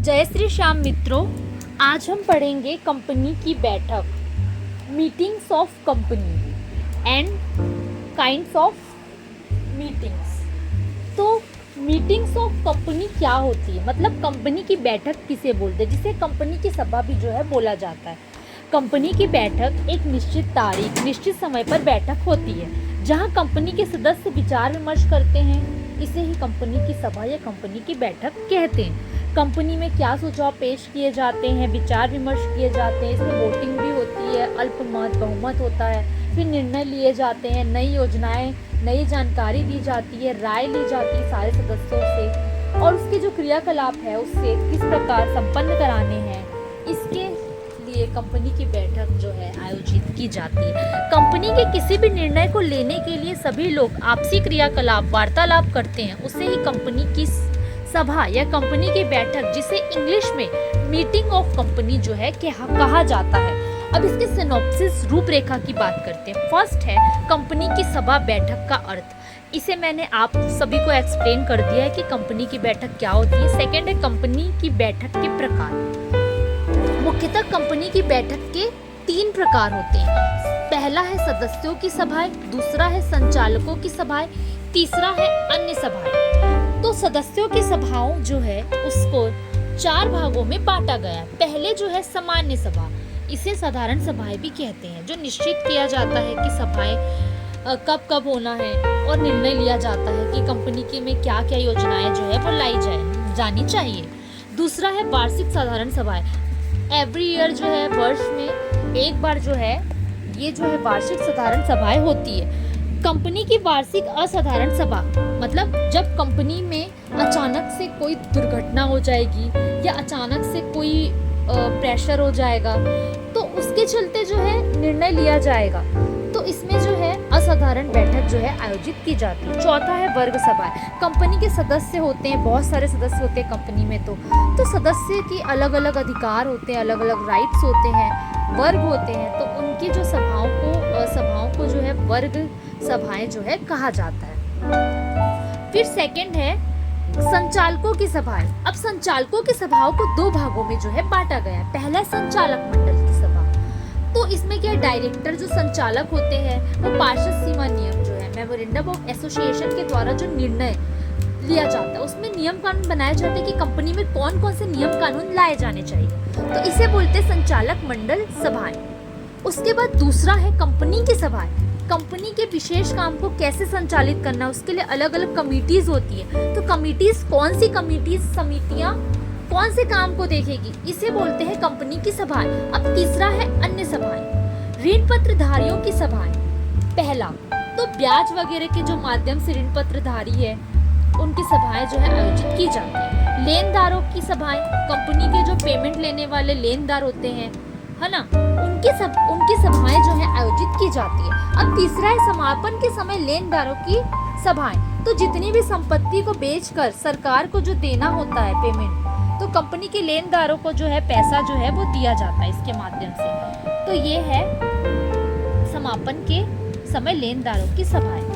जय श्री श्याम मित्रों, आज हम पढ़ेंगे कंपनी की बैठक, meetings of company and kinds of meetings. तो मीटिंग्स ऑफ कंपनी क्या होती है, मतलब कंपनी की बैठक किसे बोलते हैं, जिसे कंपनी की सभा भी जो है बोला जाता है। कंपनी की बैठक एक निश्चित तारीख, निश्चित समय पर बैठक होती है जहां कंपनी के सदस्य विचार विमर्श करते हैं। इसे ही कंपनी की सभा या कंपनी की बैठक कहते हैं। कंपनी में क्या सुझाव पेश किए जाते हैं, विचार विमर्श किए जाते हैं, इसमें वोटिंग भी होती है, अल्पमत बहुमत होता है, फिर निर्णय लिए जाते हैं, नई योजनाएं, नई जानकारी दी जाती है, राय ली जाती है सारे सदस्यों से, और उसके जो क्रियाकलाप है उससे किस प्रकार संपन्न कराने हैं, इसके लिए कंपनी की बैठक जो है आयोजित की जाती है। कंपनी के किसी भी निर्णय को लेने के लिए सभी लोग आपसी क्रियाकलाप वार्तालाप करते हैं, उसे ही कंपनी की सभा या कंपनी की बैठक, जिसे इंग्लिश में मीटिंग ऑफ कंपनी जो है कहा जाता है। अब इसके सिनॉप्सिस रूपरेखा की बात करते हैं। फर्स्ट है कंपनी की सभा बैठक का अर्थ। इसे मैंने आप सभी को एक्सप्लेन कर दिया है कि कंपनी की बैठक क्या होती है। सेकंड है कंपनी की बैठक के प्रकार। मुख्यतः कंपनी की बैठक के 3 प्रकार होते हैं। पहला है सदस्यों की सभाएं, दूसरा है संचालकों की सभाएं, तीसरा है अन्य सभाएं। तो सदस्यों की सभाओं जो है उसको 4 भागों में बांटा गया। पहले जो है सामान्य सभा, इसे साधारण सभाएं भी कहते हैं, जो निश्चित किया जाता है कि सभाएं कब कब होना है और निर्णय लिया जाता है कि कंपनी की में क्या क्या योजनाएं जो है वो लाई जानी चाहिए। दूसरा है वार्षिक साधारण सभाएं। एवरी ईयर जो है वर्ष में एक बार जो है ये जो है वार्षिक साधारण सभाएं होती है। कंपनी की वार्षिक असाधारण सभा, मतलब जब कंपनी में अचानक से कोई दुर्घटना हो जाएगी या अचानक से कोई प्रेशर हो जाएगा तो उसके चलते जो है निर्णय लिया जाएगा, तो इसमें जो है असाधारण बैठक जो है आयोजित की जाती है। चौथा है वर्ग सभाएं। कंपनी के सदस्य होते हैं, बहुत सारे सदस्य होते हैं कंपनी में, तो सदस्य की अलग अलग अधिकार होते हैं, अलग अलग राइट्स होते हैं, वर्ग होते हैं, तो उनकी जो सभाओं को जो है वर्ग सभाएं जो है कहा जाता है। फिर सेकंड है संचालकों की सभाएं। अब संचालकों की सभाओं को 2 भागों में जो है बांटा गया है। पहला है संचालक मंडल की सभा। तो इसमें क्या, डायरेक्टर जो संचालक होते हैं वो पार्षद सीमा नियम जो है मेमोरेंडम ऑफ एसोसिएशन के द्वारा जो निर्णय लिया जाता है उसमें नियम कानून बनाए जाते हैं कि कंपनी में कौन कौन से नियम कानून लाए जाने चाहिए, तो इसे बोलते हैं संचालक मंडल सभाएं। उसके बाद दूसरा है कंपनी की सभाएं। कंपनी के विशेष काम को कैसे संचालित करना, उसके लिए अलग अलग कमिटीज होती है। तो कमिटीज, कौन सी कमिटीज, समितियां कौन से काम को देखेगी, इसे बोलते हैं कंपनी की सभाएं। अब तीसरा है अन्य सभाएं। ऋण पत्रधारियों की सभाएं। पहला तो ब्याज वगैरह के जो माध्यम से ऋण पत्रधारी है उनकी सभाएं जो है आयोजित की जाती है। लेनदारों की सभाएं, कंपनी के जो पेमेंट लेने वाले लेनदार होते हैं, है ना, उनकी सभाएं जो है आयोजित की जाती है। अब तीसरा है समापन के समय लेनदारों की सभाएं। तो जितनी भी संपत्ति को बेचकर सरकार को जो देना होता है पेमेंट, तो कंपनी के लेनदारों को जो है पैसा जो है वो दिया जाता है इसके माध्यम से। तो ये है समापन के समय लेनदारों की सभाएं।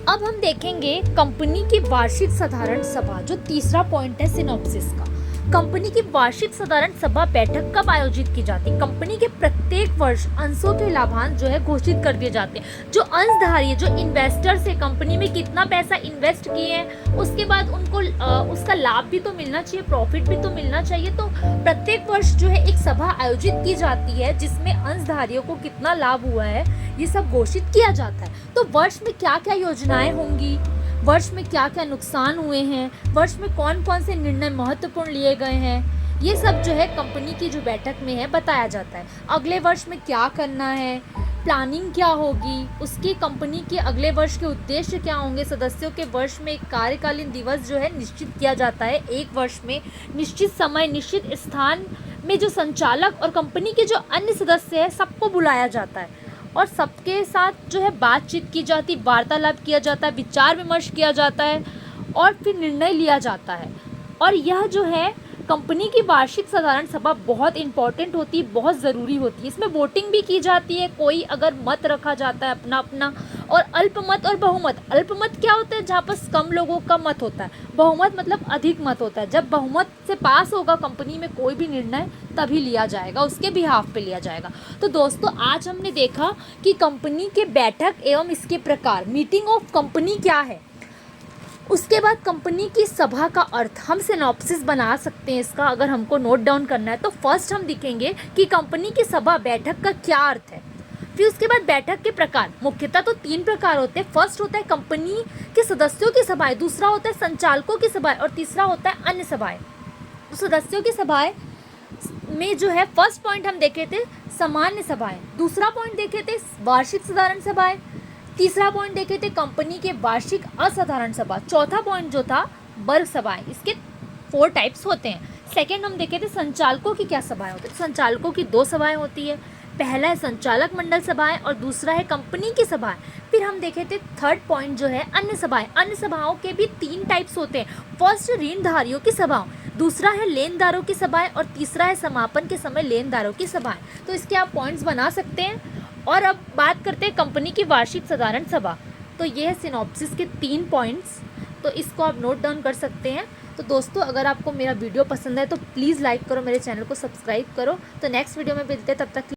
अब हम देखेंगे कंपनी की वार्षिक साधारण सभा, जो तीसरा पॉइंट है सिनॉप्सिस का। कंपनी की वार्षिक साधारण सभा बैठक कब आयोजित की जाती है? कंपनी के प्रत्येक वर्ष अंशों के लाभांश जो है घोषित कर दिए जाते हैं। जो अंशधारी है, जो इन्वेस्टर्स है, कंपनी में कितना पैसा इन्वेस्ट किए हैं, उसके बाद उनको उसका लाभ भी तो मिलना चाहिए, प्रॉफिट भी तो मिलना चाहिए। तो प्रत्येक वर्ष जो है एक सभा आयोजित की जाती है जिसमें अंशधारियों को कितना लाभ हुआ है ये सब घोषित किया जाता है। तो वर्ष में क्या क्या योजनाएं होंगी, वर्ष में क्या क्या नुकसान हुए हैं, वर्ष में कौन कौन से निर्णय महत्वपूर्ण लिए गए हैं, ये सब जो है कंपनी की जो बैठक में है बताया जाता है। अगले वर्ष में क्या करना है, प्लानिंग क्या होगी, उसकी कंपनी के अगले वर्ष के उद्देश्य क्या होंगे। सदस्यों के वर्ष में एक कार्यकालीन दिवस जो है निश्चित किया जाता है। एक वर्ष में निश्चित समय, निश्चित स्थान में जो संचालक और कंपनी के जो अन्य सदस्य हैं सबको बुलाया जाता है और सबके साथ जो है बातचीत की जाती, वार्तालाप किया जाता है, विचार विमर्श किया जाता है और फिर निर्णय लिया जाता है। और यह जो है कंपनी की वार्षिक साधारण सभा बहुत इंपॉर्टेंट होती है, बहुत ज़रूरी होती है। इसमें वोटिंग भी की जाती है, कोई अगर मत रखा जाता है अपना अपना। और अल्पमत और बहुमत, अल्पमत क्या होता है, जहाँ पर कम लोगों का मत होता है। बहुमत मतलब अधिक मत होता है, जब बहुमत से पास होगा कंपनी में कोई भी निर्णय तभी लिया जाएगा, उसके बिहाफ पे लिया जाएगा। तो दोस्तों आज हमने देखा कि कंपनी के बैठक एवं इसके प्रकार, मीटिंग ऑफ कंपनी क्या है। उसके बाद कंपनी की सभा का अर्थ, हम सिनॉप्सिस बना सकते हैं इसका, अगर हमको नोट डाउन करना है तो फर्स्ट हम लिखेंगे कि कंपनी की सभा बैठक का क्या अर्थ है। फिर उसके बाद बैठक के प्रकार, मुख्यतः तो 3 प्रकार होते हैं। फर्स्ट होता है कंपनी के सदस्यों की सभाएं, दूसरा होता है संचालकों की सभाएं और तीसरा होता है अन्य सभाएं। तो सदस्यों की सभाएं में जो है फर्स्ट पॉइंट हम देखे थे सामान्य सभाएं, दूसरा पॉइंट देखे थे वार्षिक साधारण सभाएं, तीसरा पॉइंट देखे थे कंपनी के वार्षिक असाधारण सभा, चौथा पॉइंट जो था वर्ग सभाएं। इसके 4 टाइप्स होते हैं। सेकंड हम देखे थे संचालकों की क्या सभाएं होती है। संचालकों की 2 सभाएं होती है, पहला है संचालक मंडल सभाएं और दूसरा है कंपनी की सभाएं। फिर हम देखे थे थर्ड पॉइंट जो है अन्य सभाएं। अन्य सभाओं के भी 3 टाइप्स होते हैं। फर्स्ट ऋणधारियों की सभाओं, दूसरा है लेनदारों की सभाएं और तीसरा है समापन के समय लेनदारों की सभाएं। तो इसके आप पॉइंट्स बना सकते हैं। और अब बात करते हैं कंपनी की वार्षिक साधारण सभा। तो ये है सिनॉप्सिस के 3 पॉइंट्स, तो इसको आप नोट डाउन कर सकते हैं। तो दोस्तों अगर आपको मेरा वीडियो पसंद है तो प्लीज़ लाइक करो, मेरे चैनल को सब्सक्राइब करो। तो नेक्स्ट वीडियो में मिलते हैं, तब तक